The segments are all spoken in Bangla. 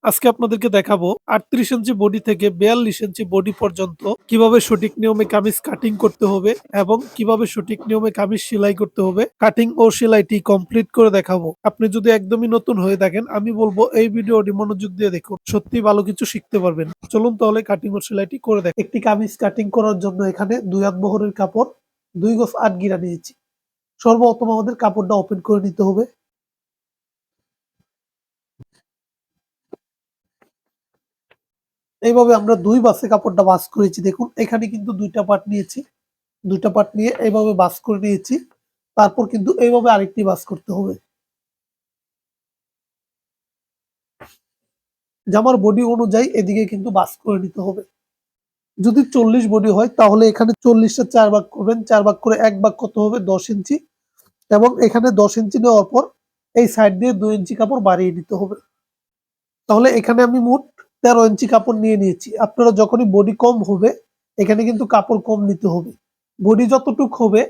আজকে আপনাদেরকে দেখাবো 38 ইঞ্চি বডি থেকে 42 ইঞ্চি বডি পর্যন্ত কিভাবে সঠিক নিয়মে কামিজ কাটিং করতে হবে এবং কিভাবে সঠিক নিয়মে কামিজ সেলাই করতে হবে। কাটিং ও সেলাইটি কমপ্লিট করে দেখাবো। আপনি যদি একদমই নতুন হয়ে থাকেন আমি বলবো এই ভিডিওটি মনোযোগ দিয়ে দেখুন, সত্যি ভালো কিছু শিখতে পারবেন। চলুন তাহলে কাটিং ও সেলাইটি করে দেখ। একটি কামিজ কাটিং করার জন্য এখানে 2 হাত বহরের কাপড় 2 গজ 8 গিরা নিয়েছি। সর্বপ্রথম আমাদের কাপড়টা ওপেন করে নিতে হবে। এইভাবে আমরা 2 বাসে কাপড়টা ভাঁজ করেছি। দেখুন এখানে কিন্তু 2টা পার্ট নিয়েছি। 2টা পার্ট নিয়ে এইভাবে ভাঁজ করে নিয়েছি। তারপর কিন্তু এইভাবে আরেকটি ভাঁজ করতে হবে। জামার বডি অনুযায়ী এদিকে কিন্তু ভাঁজ করে নিতে হবে। যদি 40 বডি হয় তাহলে এখানে 40 টা 4 ভাগ করবেন। 4 ভাগ করে 1 ভাগ কত হবে 10 ইঞ্চি, এবং এখানে 10 ইঞ্চি নেওয়ার পর এই সাইড দিয়ে 2 ইঞ্চি কাপড় বাড়িয়ে নিতে হবে। তাহলে এখানে আমি মোট 13 ইঞ্চি কাপড় নিয়ে নিয়েছি। আপনারা যখনই বডি কম হবে এখানে কিন্তু কাপড় কম নিতে হবে। বডি যতটুক হবে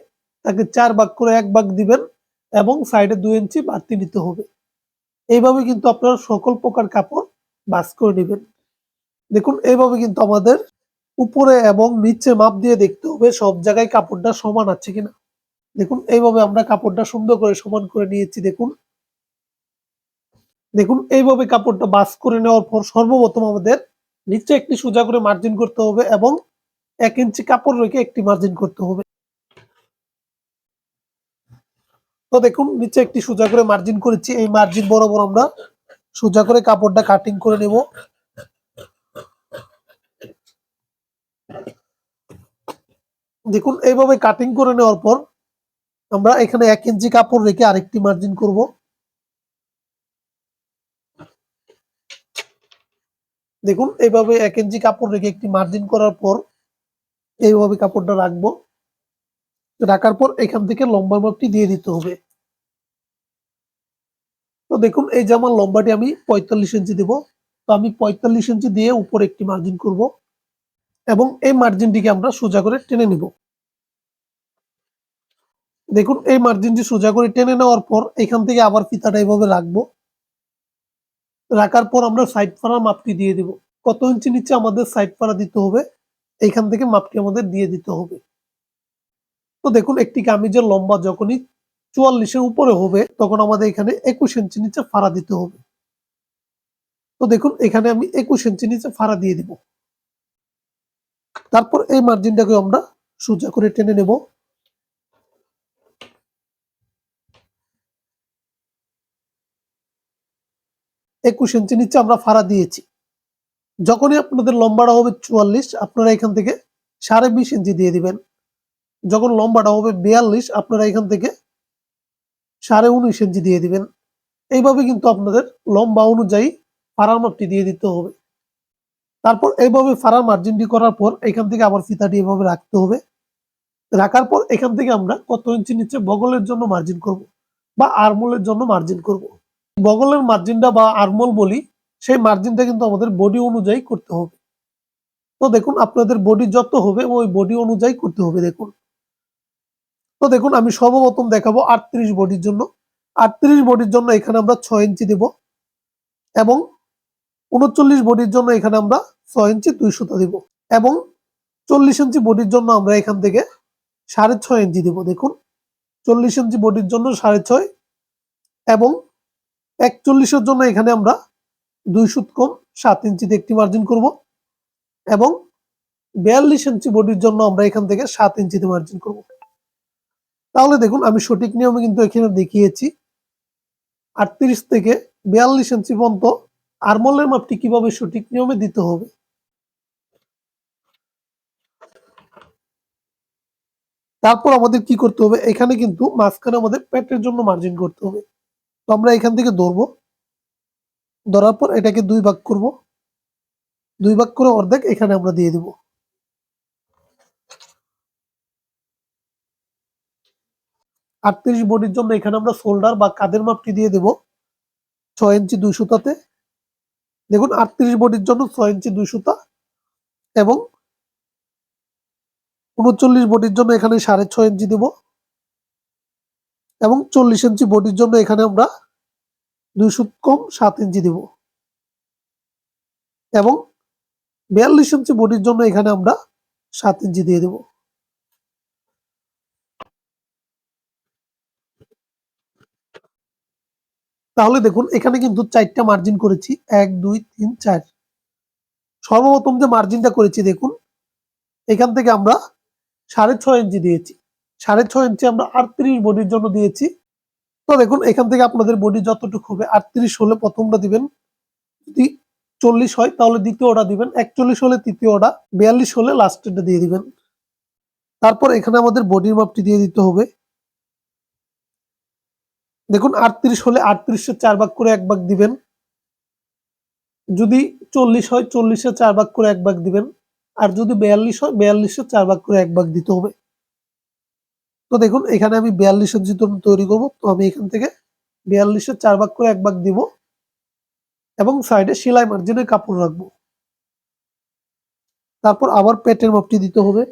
তাকে 4 ভাগ করে 1 ভাগ দিবেন এবং সাইডে 2 ইঞ্চি বাড়তি নিতে হবে। এইভাবে কিন্তু আপনারা সকল প্রকার কাপড় ভাঁজ করে নেবেন। দেখুন এইভাবে কিন্তু আমাদের উপরে এবং নিচে মাপ দিয়ে দেখতে হবে সব জায়গায় কাপড়টা সমান আছে কিনা। দেখুন এইভাবে আমরা কাপড়টা সুন্দর করে সমান করে নিয়েছি। দেখুন দেখুন এইভাবে কাপড়টা ভাঁজ করে নেওয়ার পর সর্বপ্রথম আমাদের নিচে একটি সোজা করে মার্জিন করতে হবে এবং 1 ইঞ্চি কাপড় রেখে একটি মার্জিন করতে হবে। তো দেখুন নিচে একটি সোজা করে মার্জিন করেছি। এই মার্জিন বরাবর আমরা সোজা করে কাপড়টা কাটিং করে নেব। দেখুন এইভাবে কাটিং করে নেওয়ার পর আমরা এখানে 1 ইঞ্চি কাপড় রেখে আরেকটি মার্জিন করব। দেখুন এইভাবে 1 ইঞ্চি কাপড় রেখে একটি মার্জিন করার পর এইভাবে কাপড়টা রাখবো। রাখার পর এখান থেকে লম্বা মাপটি দিয়ে দিতে হবে। তো দেখুন এই যে আমার লম্বাটি আমি 45 ইঞ্চি দেব। তো আমি 45 ইঞ্চি দিয়ে উপরে একটি মার্জিন করব এবং এই মার্জিনটিকে আমরা সোজা করে টেনে নিব। দেখুন এই মার্জিনটি সোজা করে টেনে নেওয়ার পর এখান থেকে আবার ফিতাটা এইভাবে রাখবো। রাখার পর আমরা সাইড ফাড়ার মাপটি দিয়ে দেব। কত ইঞ্চি নিচে আমাদের সাইড ফাড়া দিতে হবে এইখান থেকে মাপটি আমাদের দিয়ে দিতে হবে। তো দেখুন একটি কামিজের লম্বা যখনই 44 এর উপরে হবে তখন আমাদের এখানে 21 ইঞ্চি নিচে ফাড়া দিতে হবে। তো দেখুন এখানে আমি 21 ইঞ্চি নিচে ফাড়া দিয়ে দিব। তারপর এই মার্জিনটাকে আমরা সোজা করে টেনে নেব। 21 ইঞ্চি নিচে আমরা ফাড়া দিয়েছি। যখনই আপনাদের লম্বাটা হবে 44 আপনারা এখান থেকে 20.5 ইঞ্চি দিয়ে দিবেন। যখন লম্বাটা হবে 42 আপনারা এখান থেকে 19.5 ইঞ্চি দিয়ে দিবেন। এইভাবে কিন্তু আপনাদের লম্বা অনুযায়ী ফাড়ার মাপটি দিয়ে দিতে হবে। তারপর এইভাবে ফাড়ার মার্জিনটি করার পর এখান থেকে আবার ফিতাটি এভাবে রাখতে হবে। রাখার পর এখান থেকে আমরা কত ইঞ্চি নিচে বগলের জন্য মার্জিন করব বা আরমোলের জন্য মার্জিন করব। বগলের মার্জিনটা বা আরমোল বলি, সেই মার্জিনটা কিন্তু আমাদের বডি অনুযায়ী করতে হবে। তো দেখুন আপনাদের বডি যত হবে ওই বডি অনুযায়ী করতে হবে। দেখুন তো দেখুন আমি সর্বপ্রথম দেখাবো 38 বডির জন্য। 38 বডির জন্য এখানে আমরা 6 ইঞ্চি দেব এবং 39 বডির জন্য এখানে আমরা 6 ইঞ্চি 2 সুতা দেব এবং 40 ইঞ্চি বডির জন্য আমরা এখান থেকে 6.5 ইঞ্চি দেব। দেখুন 40 ইঞ্চি বডির জন্য 6.5 এবং 41 এর জন্য এখানে আমরা 2 সুত কম 7 ইঞ্চিতে একটি মার্জিন করব এবং 42 ইঞ্চি বডির জন্য আমরা এখান থেকে 7 ইঞ্চিতে মার্জিন করব। তাহলে দেখুন আমি সঠিক নিয়মে কিন্তু এখানে দেখিয়েছি 38 থেকে 42 ইঞ্চি পর্যন্ত আরমোলের মাপটি কিভাবে সঠিক নিয়মে দিতে হবে। তারপর আমাদের কি করতে হবে, এখানে কিন্তু মাঝখানে আমাদের পেটের জন্য মার্জিন করতে হবে। তো আমরা এখান থেকে ধরবো, ধরার পর এটাকে 2 ভাগ করব। 2 ভাগ করে অর্ধেক এখানে আমরা দিয়ে দিব। 38 বডির জন্য এখানে আমরা শোল্ডার বা কাঁধের মাপটি দিয়ে দেব 6 ইঞ্চি 2 সুতাতে। দেখুন 38 বডির জন্য 6 ইঞ্চি 2 সুতা এবং 39 বডির জন্য এখানে 6.5 ইঞ্চি দেব এবং 40 ইঞ্চি বডির জন্য এখানে আমরা 2 সুত কম 7 ইঞ্চি দেব। এবং 42 ইঞ্চি বডির জন্য এখানে আমরা 7 ইঞ্চি দিয়ে দেব। তাহলে দেখুন এখানে কিন্তু 4টা মার্জিন করেছি, 1 2 3 4। সর্বপ্রথম যে মার্জিনটা করেছি দেখুন এখান থেকে আমরা 6.5 ইঞ্চি দিয়েছি। 6.5 ইঞ্চি আমরা 38 বডির জন্য দিয়েছি। তো দেখুন এখান থেকে আপনাদের বডি যতটুকু হবে 38 হলে প্রথমটা দিবেন, যদি 40 হয় তাহলে দ্বিতীয়টা দিবেন, 41 হলে তৃতীয়টা, 42 হলে লাস্টেরটা দিয়ে দিবেন। তারপর এখানে আমাদের বডির মাপটি দিয়ে দিতে হবে। দেখুন 38 হলে 38-এর 4 ভাগ করে 1 ভাগ দিবেন, যদি 40 হয় 40-এর 4 ভাগ করে 1 ভাগ দিবেন, আর যদি 42 হয় 42-এর 4 ভাগ করে 1 ভাগ দিতে হবে। তো দেখুন এখানে আমি 42 ইঞ্চি তৈরি করব, তো আমি এখান থেকে 42-এর 4 ভাগ করে 1 ভাগ দিব এবং সাইডে সেলাই মার্জিনের কাপড় রাখবো। তারপর আবার পেটের মাপটি দিতে হবে,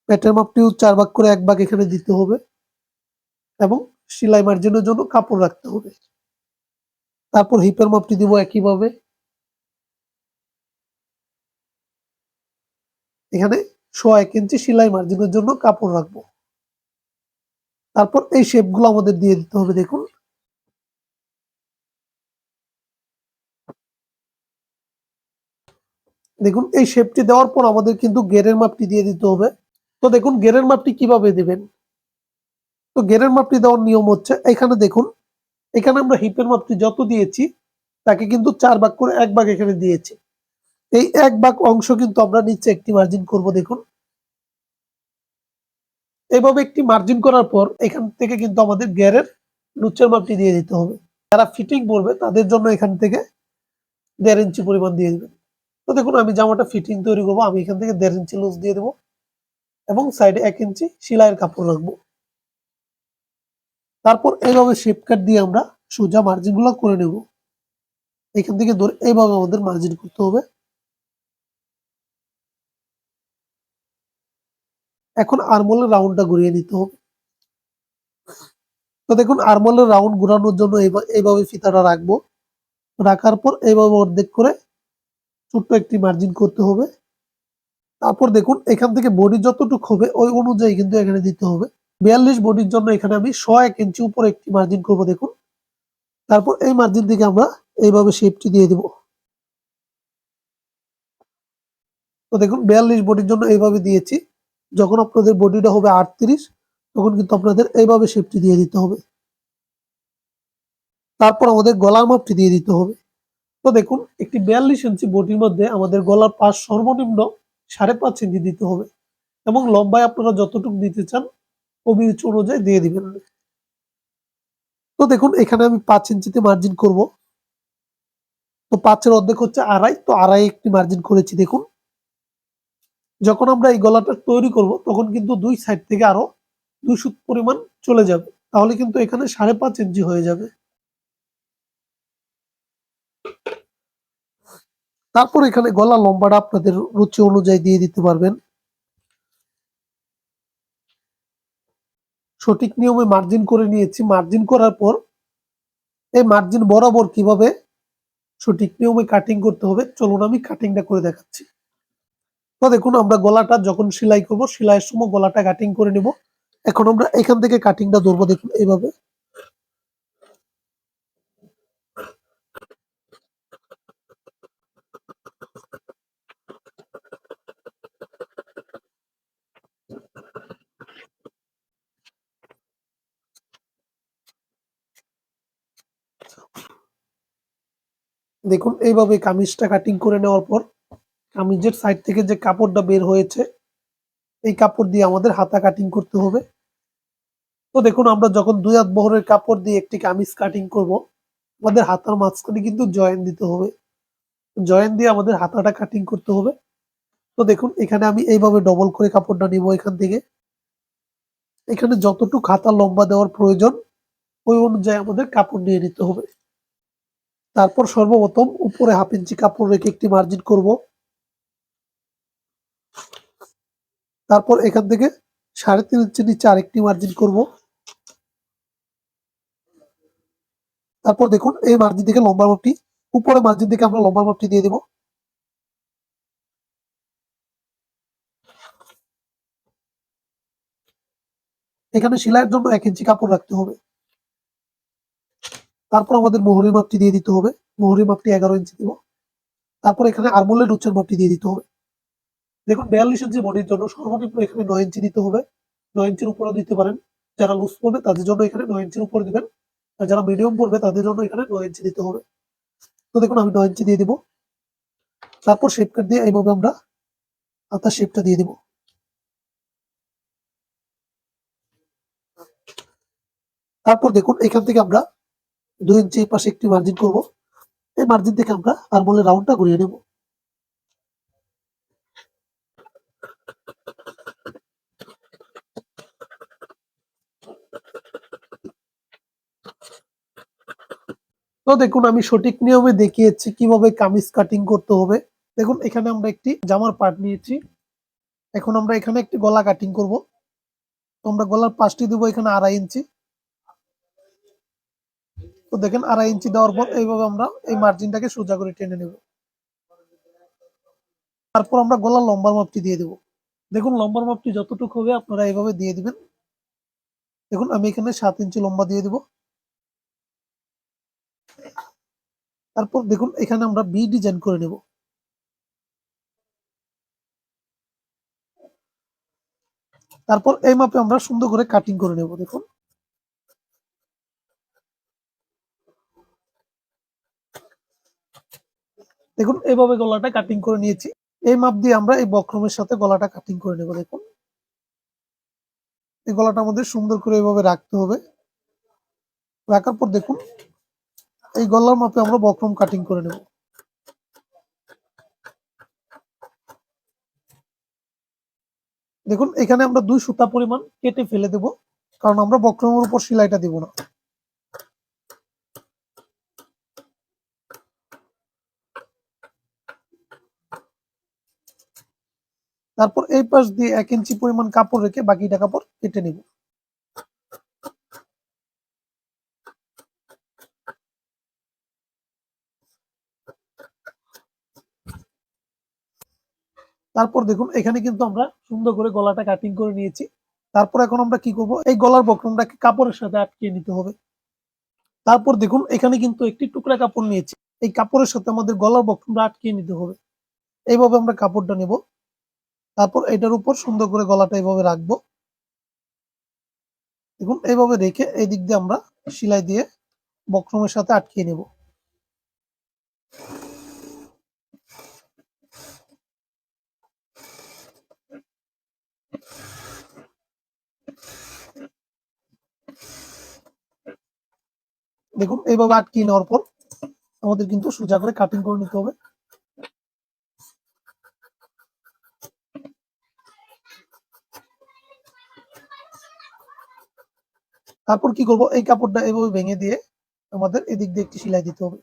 পেটের মাপটিও 4 ভাগ করে 1 ভাগ এখানে দিতে হবে এবং সেলাই মার্জিনের জন্য কাপড় রাখতে হবে। তারপর হিপের মাপটি দিব একইভাবে, এখানে 1.5 ইঞ্চি সেলাই মার্জিনের জন্য কাপড় রাখবো। তারপর এই শেপগুলো আমাদের দিয়ে দিতে হবে। দেখুন এই শেপটি দেওয়ার পর আমাদের কিন্তু গেরের মাপটি দিয়ে দিতে হবে। তো দেখুন গেরের মাপটি কিভাবে দিবেন, তো গেরের মাপটি দেওয়ার নিয়ম হচ্ছে এখানে দেখুন, এখানে আমরা হিপের মাপটি যত দিয়েছি তাকে কিন্তু 4 ভাগ করে 1 ভাগ এখানে দিয়েছি। এই 1 ভাগ অংশ কিন্তু আমরা নিচে একটি মার্জিন করব। দেখুন এইভাবে একটি মার্জিন করার পর এখান থেকে কিন্তু আমাদের গেরের লুচের মাপটি দিয়ে দিতে হবে। যারা ফিটিং করবে তাদের জন্য এখান থেকে 1.5 ইঞ্চি পরিমাণ দিয়ে দিবেন। তো দেখুন আমি জামাটা ফিটিং তৈরি করবো, আমি এখান থেকে 1.5 ইঞ্চি লুজ দিয়ে দেবো এবং সাইডে 1 ইঞ্চি সেলাইয়ের কাপড় রাখবো। তারপর এইভাবে শেপ কাট দিয়ে আমরা সোজা মার্জিন গুলো করে নেব। এখান থেকে ধরে এইভাবে আমাদের মার্জিন করতে হবে। এখন আর্মহোলের রাউন্ডটা ঘুরিয়ে নিতে হবে। তো দেখুন আর্মহোলের রাউন্ড ঘোরানোর জন্য এইভাবে ফিতাটা রাখবো, রাখার পর এইভাবে অর্ধেক করে ছোট্ট একটি মার্জিন করতে হবে। তারপর দেখুন এখান থেকে বডি যতটুকু হবে ওই অনুযায়ী কিন্তু এখানে দিতে হবে। 42 বডির জন্য এখানে আমি 1.5 ইঞ্চি উপরে একটি মার্জিন করব। দেখুন তারপর এই মার্জিন থেকে আমরা এইভাবে শেপটি দিয়ে দিব। তো দেখুন 42 বডির জন্য এইভাবে দিয়েছি। যখন আপনাদের বডিটা হবে 38 তখন কিন্তু আপনাদের এইভাবে শেপটি দিয়ে দিতে হবে। তারপর আমাদের গলার মাপটি দিয়ে দিতে হবে। তো দেখুন একটি 42 ইঞ্চি বডির মধ্যে আমাদের গলার পাশ সর্বনিম্ন 5.5 ইঞ্চি দিতে হবে এবং লম্বায় আপনারা যতটুকু দিতে চান অভিরুচি অনুযায়ী দিয়ে দিবেন। তো দেখুন এখানে আমি 5 ইঞ্চিতে মার্জিন করব। তো 5-এর অর্ধেক হচ্ছে 2.5, তো 2.5 একটি মার্জিন করেছি। দেখুন যখন আমরা এই গলাটা তৈরি করব তখন কিন্তু দুই সাইড থেকে আরো 2 সুত পরিমাণ চলে যাবে, তাহলে কিন্তু এখানে 5.5 ইঞ্চি হয়ে যাবে। তারপর এখানে গলা লম্বাটা আপনাদের রুচি অনুযায়ী দিয়ে দিতে পারবেন। সঠিক নিয়মে মার্জিন করে নিয়েছি। মার্জিন করার পর এই মার্জিন বরাবর কিভাবে সঠিক নিয়মে কাটিং করতে হবে চলুন আমি কাটিংটা করে দেখাচ্ছি। তো দেখুন আমরা গলাটা যখন সেলাই করব সেলাইয়ের সময় গলাটা কাটিং করে নেব। এখন আমরা এখান থেকে কাটিংটা ধরবো। দেখুন এইভাবে। দেখুন এইভাবে কামিজটা কাটিং করে নেওয়ার পর কামিজের সাইড থেকে যে কাপড়টা বের হয়েছে এই কাপড় দিয়ে আমাদের হাতা কাটিং করতে হবে। তো দেখুন আমরা যখন 2 হাত বহরের কাপড় দিয়ে একটি কামিজ কাটিং করব আমাদের হাতার মাঝখানে কিন্তু জয়েন দিতে হবে। জয়েন দিয়ে আমাদের হাতাটা কাটিং করতে হবে। তো দেখুন এখানে আমি এইভাবে ডবল করে কাপড়টা নিব। এখান থেকে এখানে যতটুকু হাতা লম্বা দেওয়ার প্রয়োজন ওই অনুযায়ী আমাদের কাপড় নিয়ে নিতে হবে। তারপর সর্বপ্রথম উপরে 1/2 ইঞ্চি কাপড় রেখে একটি মার্জিন করব। তারপর এখান থেকে 3.5 ইঞ্চি নিচে আরেকটি মার্জিন করব। তারপর দেখুন এই মার্জিন থেকে লম্বা মাপটি উপরে মার্জিন থেকে আমরা লম্বা মাপটি দিয়ে দিব। এখানে সেলাইয়ের জন্য 1 ইঞ্চি কাপড় রাখতে হবে। তারপর আমাদের মোহরের মাপটি দিয়ে দিতে হবে। মোহরের মাপটি 11 ইঞ্চি দিব। তারপর এখানে আরমোলের উচ্চের মাপটি দিয়ে দিতে হবে। দেখুন 42 ইঞ্চি বডির জন্য সর্বনিম্ন এখানে 9 ইঞ্চি দিতে হবে। 9 ইঞ্চির উপরেও দিতে পারেন। যারা লুজ পড়বে তাদের জন্য এখানে 9 ইঞ্চির উপরে দিবেন। আর যারা মিডিয়াম পড়বে তাদের জন্য এখানে 9 ইঞ্চি দিতে হবে। তো দেখুন আমি 9 ইঞ্চি দিয়ে দিব। তারপর শেপ কাট দিয়ে এইভাবে আমরা হাতার শেপটা দিয়ে দিব। তারপর দেখুন এখান থেকে আমরা 2 ইঞ্চি পাশে একটি মার্জিন করব। এই মার্জিন থেকে আমরা আরমোলের রাউন্ডটা ঘুরিয়ে নেব। তো দেখুন আমি সঠিক নিয়মে দেখিয়েছি কিভাবে কামিজ কাটিং করতে হবে। দেখুন এখানে আমরা একটি জামার পার্ট নিয়েছি। এখন আমরা এখানে একটি গলা কাটিং করব। তো আমরা গলার পাশটি দেবো এখানে 2.5 ইঞ্চি। তো দেখেন 2.5 ইঞ্চি দেওয়ার পর এইভাবে আমরা এই মার্জিনটাকে সোজা করে টেনে নেব। তারপর আমরা গলার লম্বার মাপটি দিয়ে দেব। দেখুন লম্বার মাপটি যতটুকু হবে আপনারা এইভাবে দিয়ে দিবেন। দেখুন আমি এখানে 7 ইঞ্চি লম্বা দিয়ে দিব। তারপর দেখুন এখানে আমরা বি ডিজাইন করে নেব। তারপর এই মাপে আমরা সুন্দর করে কাটিং করে নেব। দেখুন দেখুন এইভাবে গলাটা কাটিং করে নিয়েছি। এই মাপ দিয়ে আমরা এই বক্রমের সাথে গলাটা কাটিং করে নেব। দেখুন এই গলাটা আমাদের সুন্দর করে এইভাবে রাখতে হবে। রাখার পর দেখুন এই গলার মাপে আমরা বক্রম কাটিং করে নেব। দেখুন এখানে আমরা 2 সুতা পরিমাণ কেটে ফেলে দেব, কারণ আমরা বক্রমের উপর সেলাইটা দিব না। তারপর এই পাশ দিয়ে 1 ইঞ্চি পরিমাণ কাপড় রেখে বাকিটা কাপড় কেটে নেব। তারপর দেখুন এখানে কিন্তু আমরা সুন্দর করে গলাটা কাটিং করে নিয়েছি। তারপর এখন আমরা কি করব, এই গলার বক্রমটাকে কাপড়ের সাথে আটকিয়ে নিতে হবে। তারপর দেখুন এখানে কিন্তু একটি টুকরা কাপড় নিয়েছি। এই কাপড়ের সাথে আমাদের গলার বক্রমটা আটকিয়ে নিতে হবে। এইভাবে আমরা কাপড়টা নেব। তারপর এটার উপর সুন্দর করে গলাটা এইভাবে রাখবো। দেখুন এইভাবে রেখে এই দিক দিয়ে আমরা সেলাই দিয়ে বক্রমের সাথে আটকিয়ে নেব। দেখুন এইভাবে আটকিয়ে নেওয়ার পর আমাদের কিন্তু সোজা করে কাটিং করে নিতে হবে। তারপর কি করব, এই কাপড়টা এভাবে ভেঙে দিয়ে আমাদের এদিক দিয়ে একটি সেলাই দিতে হবে।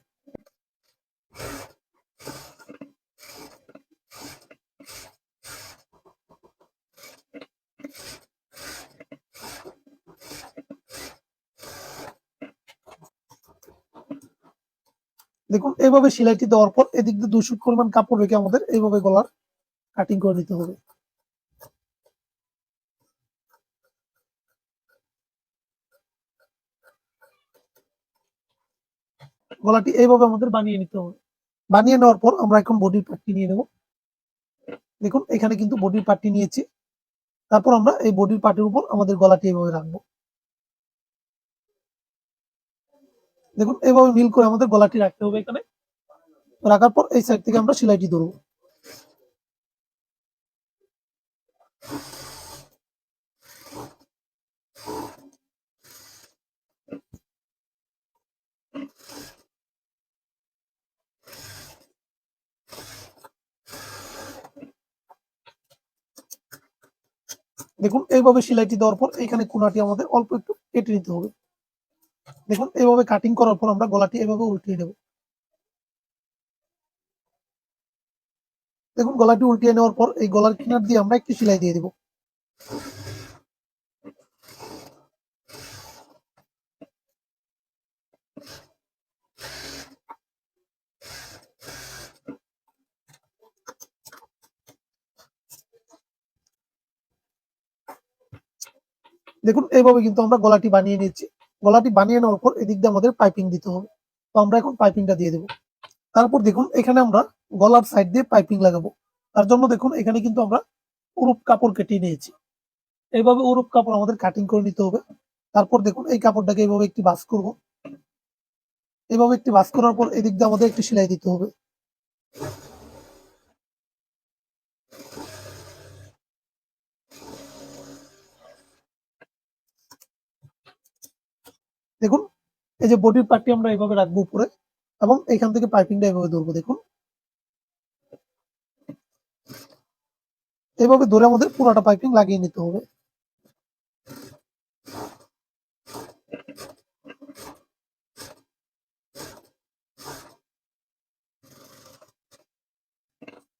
দেখুন এইভাবে সেলাইটি দেওয়ার পর এদিক দিয়ে 2 সুত পরিমাণ কাপড় রেখে আমাদের এইভাবে গলার কাটিং করে নিতে হবে। গলাটি এইভাবে আমাদের বানিয়ে নিতে হবে। বানিয়ে নেওয়ার পর আমরা এখন বডির পার্টটি নিয়ে নেব। দেখুন এখানে কিন্তু বডির পার্টটি নিয়েছি। তারপর আমরা এই বডির পার্টের উপর আমাদের গলাটি এইভাবে রাখবো। দেখুন এইভাবে মিল করে আমাদের গলাটি রাখতে হবে। এখানে রাখার পর এই সাইড থেকে আমরা সেলাইটি ধরবো। দেখুন এইভাবে সেলাইটি দেওয়ার পর এখানে কোনাটি আমাদের অল্প একটু কেটে নিতে হবে। দেখুন এইভাবে কাটিং করার পর আমরা গলাটি এভাবে উল্টিয়ে নেব। দেখুন গলাটি উল্টিয়ে নেওয়ার পর এই গলার কিনার দিয়ে আমরা একটি সেলাই দিয়ে দেব। দেখুন এইভাবে কিন্তু আমরা গলাটি বানিয়ে নিচ্ছি। গলাটি বানিয়ে নেওয়ার পর এদিক দিয়ে আমাদের পাইপিং দিতে হবে। তো আমরা এখন পাইপিংটা দিয়ে দেব। তারপর দেখুন এখানে আমরা গলার সাইড দিয়ে পাইপিং লাগাবো। তার জন্য দেখুন এখানে কিন্তু আমরা উরুপ কাপড় কেটে নিয়েছি। এইভাবে উরুপ কাপড় আমাদের কাটিং করে নিতে হবে। তারপর দেখুন এই কাপড়টাকে এইভাবে একটি ভাঁজ করব। এভাবে একটি ভাঁজ করার পর এদিক দিয়ে আমাদের একটি সেলাই দিতে হবে। দেখুন এই যে বডির পার্টটি আমরা এইভাবে রাখবো উপরে এবং এখান থেকে পাইপিংটা এভাবে ধরবো। দেখুন এভাবে ধরে আমাদের পুরোটা পাইপিং লাগিয়ে নিতে হবে।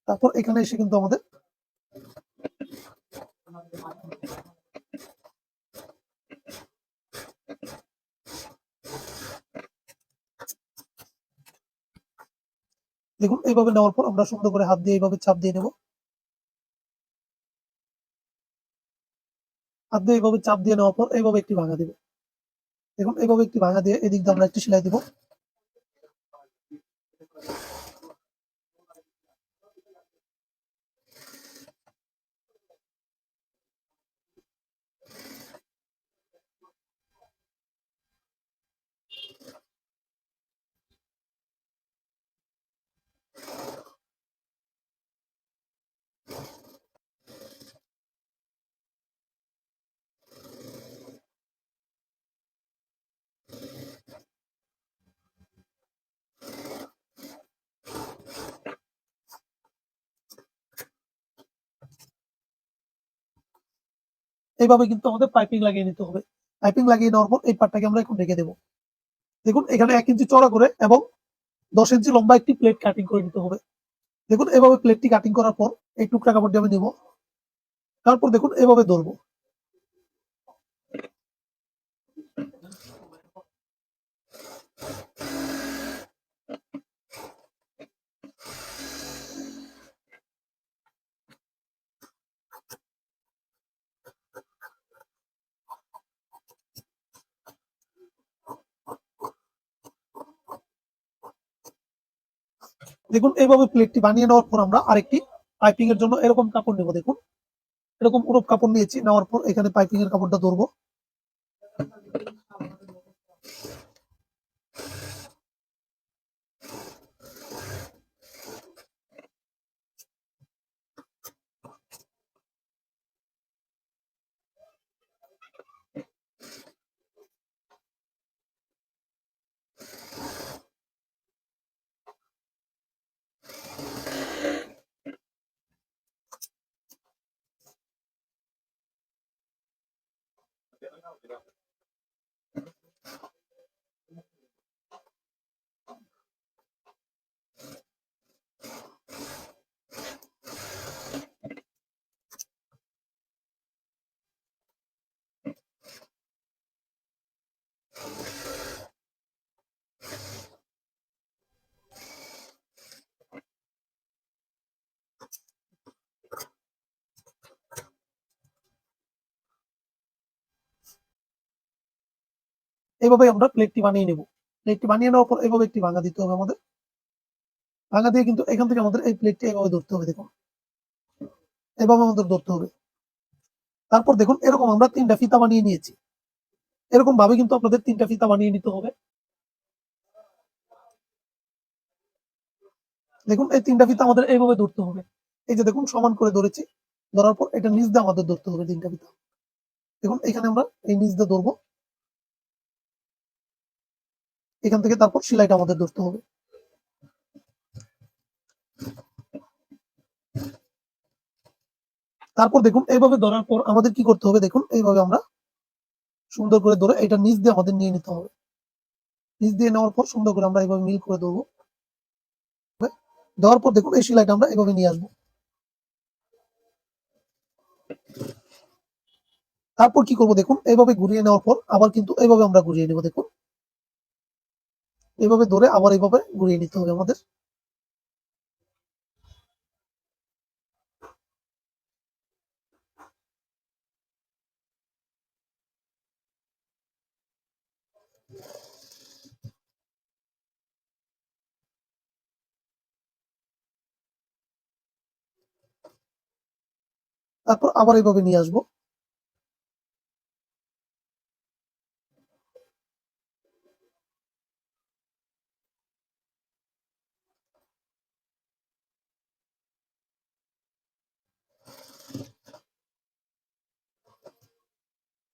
তারপর এখানে এসে কিন্তু আমাদের দেখুন এইভাবে নেওয়ার পর আমরা সুন্দর করে হাত দিয়ে এইভাবে চাপ দিয়ে নেব। হাত দিয়ে এইভাবে চাপ দিয়ে নেওয়ার পর এইভাবে একটি ভাঙা দেব। দেখুন এইভাবে একটি ভাঙা দিয়ে এদিক দিয়ে আমরা একটি সেলাই দিব। এইভাবে কিন্তু আমাদের পাইপিং লাগিয়ে নিতে হবে। পাইপিং লাগিয়ে নেওয়ার পর এই পার্টটাকে আমরা এখন রেখে দেবো। দেখুন এখানে 1 ইঞ্চি চওড়া করে এবং 10 ইঞ্চি লম্বা একটি প্লেট কাটিং করে নিতে হবে। দেখুন এভাবে প্লেটটি কাটিং করার পর এই টুকরা কাপড়টি আমি নিব। তারপর দেখুন এভাবে ধরবো। দেখুন এইভাবে প্লেটটি বানিয়ে নেওয়ার পর আমরা আরেকটি পাইপিং এর জন্য এরকম কাপড় নেব। দেখুন এরকম উরুপ কাপড় নিয়েছি। নেওয়ার পর এখানে পাইপিং এর কাপড়টা ধরবো। এইভাবে আমরা প্লেটটি বানিয়ে নেব। প্লেটটি বানিয়ে নেওয়ার পর এভাবে একটি ভাঙা দিতে হবে আমাদের। ভাঙা দিয়ে কিন্তু এখান থেকে আমাদের এই প্লেটটি এভাবে ধরতে হবে। দেখুন এভাবে আমাদের ধরতে হবে। তারপর দেখুন এরকম আমরা 3টা ফিতা বানিয়ে নিয়েছি। এরকম ভাবে কিন্তু আপনাদের 3টা ফিতা বানিয়ে নিতে হবে। দেখুন এই 3টা ফিতা আমাদের এইভাবে ধরতে হবে। এই যে দেখুন সমান করে ধরেছি। ধরার পর এটা নিচ দিয়ে আমাদের ধরতে হবে 3টা ফিতা। দেখুন এখানে আমরা এই নিচ দিয়ে ধরবো। এখান থেকে তারপর সেলাইটা আমাদের ধরতে হবে। তারপর দেখুন এইভাবে ধরার পর আমাদের কি করতে হবে? দেখুন এইভাবে আমরা সুন্দর করে ধরে এটা নিচ দিয়ে আমাদের নিয়ে নিতে হবে। নিচ দিয়ে নেওয়ার পর সুন্দর করে আমরা এইভাবে মিল করে দেবো। দেওয়ার পর দেখুন এই সেলাইটা আমরা এভাবে নিয়ে আসবো। তারপর কি করবো? দেখুন এইভাবে ঘুরিয়ে নেওয়ার পর আবার কিন্তু এইভাবে আমরা ঘুরিয়ে নেবো। দেখুন এইভাবে ধরে আবার এইভাবে ঘুরিয়ে নিতে হবে আমাদের। তারপর আবার এইভাবে নিয়ে আসবো।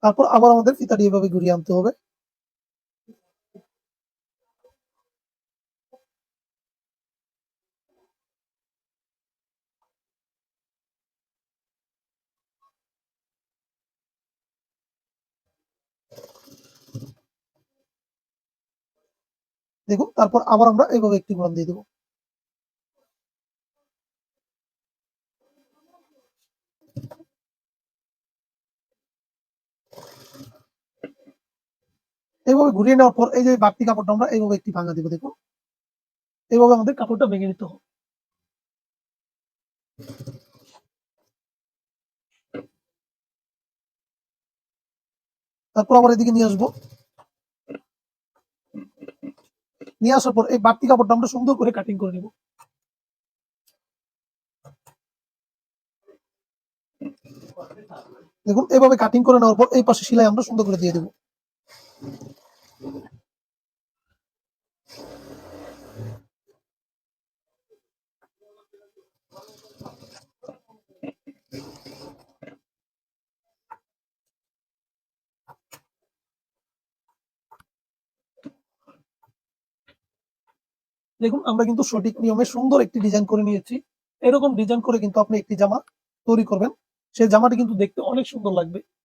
তারপর আবার আমাদের ফিতাটি এভাবে ঘুরিয়ে আনতে হবে। দেখুন, তারপর আবার আমরা এইভাবে একটি ঘোরান দিয়ে দেবো। এইভাবে ঘুরিয়ে নেওয়ার পর এই যে বাড়তি কাপড়টা আমরা এইভাবে একটি ভাঙা দিব। দেখুন, এইভাবে আমাদের কাপড়টা ভেঙে নিতে হবে। তারপর আবার এদিকে নিয়ে আসবো। নিয়ে আসার পর এই বাড়তি কাপড়টা আমরা সুন্দর করে কাটিং করে নেব। দেখুন, এভাবে কাটিং করে নেওয়ার পর এই পাশে সেলাই আমরা সুন্দর করে দিয়ে দেবো। দেখুন, আমরা কিন্তু সঠিক নিয়মে সুন্দর একটি ডিজাইন করে নিয়েছি। এরকম ডিজাইন করে কিন্তু আপনি একটি জামা তৈরি করবেন। সেই জামাটি কিন্তু দেখতে অনেক সুন্দর লাগবে।